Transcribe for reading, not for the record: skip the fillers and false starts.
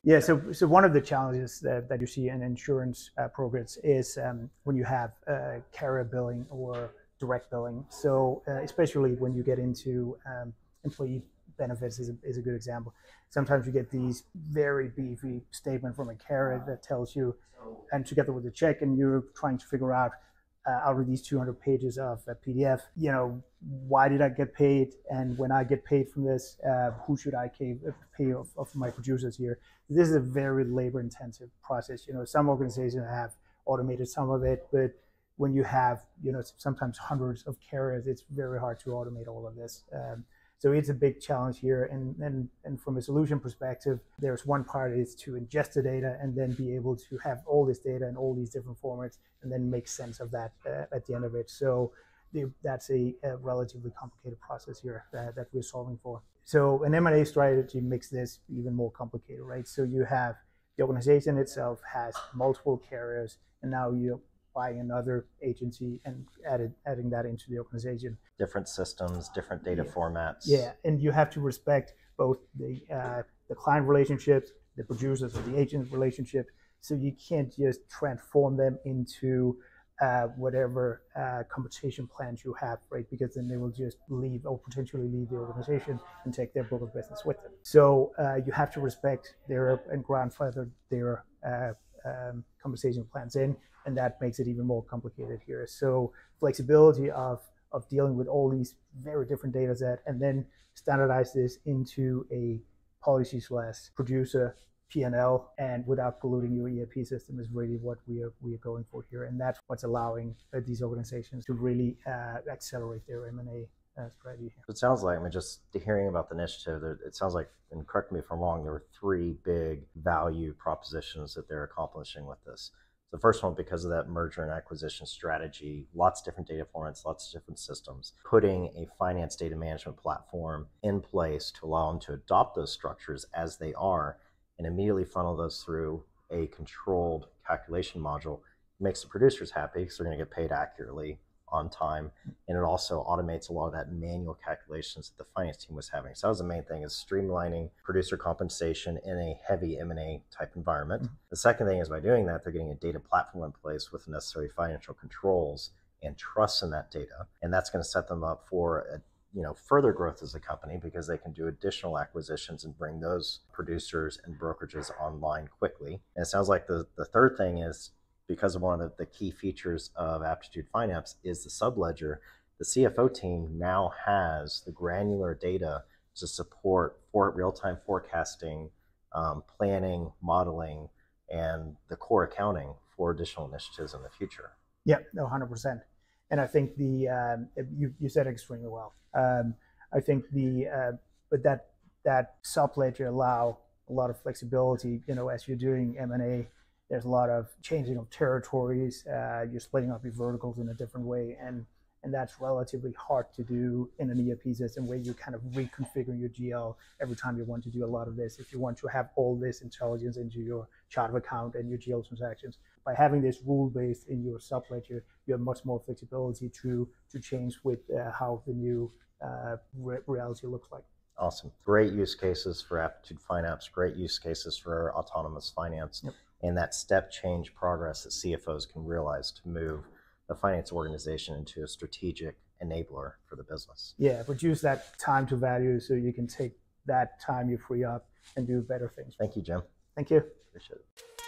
Yeah, so one of the challenges that you see in insurance programs is when you have carrier billing or direct billing. So especially when you get into employee benefits is a good example. Sometimes you get these very beefy statement from a carrier that tells you, and together with the check, and you're trying to figure out out of these 200 pages of PDF, why did I get paid? And when I get paid from this, who should I pay of my producers here? This is a very labor-intensive process. Some organizations have automated some of it, but when you have, sometimes hundreds of carriers, it's very hard to automate all of this. So it's a big challenge here. And from a solution perspective, there's one part is to ingest the data and then be able to have all this data in all these different formats and then make sense of that at the end of it. So that's a relatively complicated process here that we're solving for. So an M&A strategy makes this even more complicated, right? So you have the organization itself has multiple carriers, and now you're buying another agency and adding that into the organization. Different systems, different data formats. Yeah, and you have to respect both the client relationships, the producers and the agent relationship. So you can't just transform them into whatever compensation plans you have, right? Because then they will just leave or potentially leave the organization and take their book of business with them. So you have to respect their and grandfather their compensation plans in, and that makes it even more complicated here. So flexibility of dealing with all these very different data sets and then standardize this into a policy/producer P&L and without polluting your ERP system is really what we are going for here. And that's what's allowing these organizations to really accelerate their M&A strategy. It sounds like, just hearing about the initiative, it sounds like, and correct me if I'm wrong, there were three big value propositions that they're accomplishing with this. The first one, because of that merger and acquisition strategy, lots of different data formats, lots of different systems, putting a finance data management platform in place to allow them to adopt those structures as they are and immediately funnel those through a controlled calculation module. It makes the producers happy because they're going to get paid accurately on time, and it also automates a lot of that manual calculations that the finance team was having. So that was the main thing, is streamlining producer compensation in a heavy M&A type environment. Mm-hmm. The second thing is, by doing that, they're getting a data platform in place with the necessary financial controls and trust in that data, and that's going to set them up for further growth as a company, because they can do additional acquisitions and bring those producers and brokerages online quickly. And it sounds like the third thing is, because of one of the key features of Aptitude Finance is the subledger, the CFO team now has the granular data to support for real-time forecasting, planning, modeling, and the core accounting for additional initiatives in the future. Yeah, no, 100%. And I think you said it extremely well. I think but that subledger allow a lot of flexibility. As you're doing M&A, there's a lot of changing of territories. You're splitting up your verticals in a different way, and that's relatively hard to do in an ERP system where you kind of reconfigure your GL every time you want to do a lot of this. If you want to have all this intelligence into your chart of account and your GL transactions, by having this rule-based in your subledger, you have much more flexibility to change with how the new reality looks like. Awesome. Great use cases for Aptitude Finance, great use cases for autonomous finance. Yep. And that step change progress that CFOs can realize to move the finance organization into a strategic enabler for the business. Yeah, reduce that time to value so you can take that time you free up and do better things. Thank you, Jim. Thank you. Appreciate it.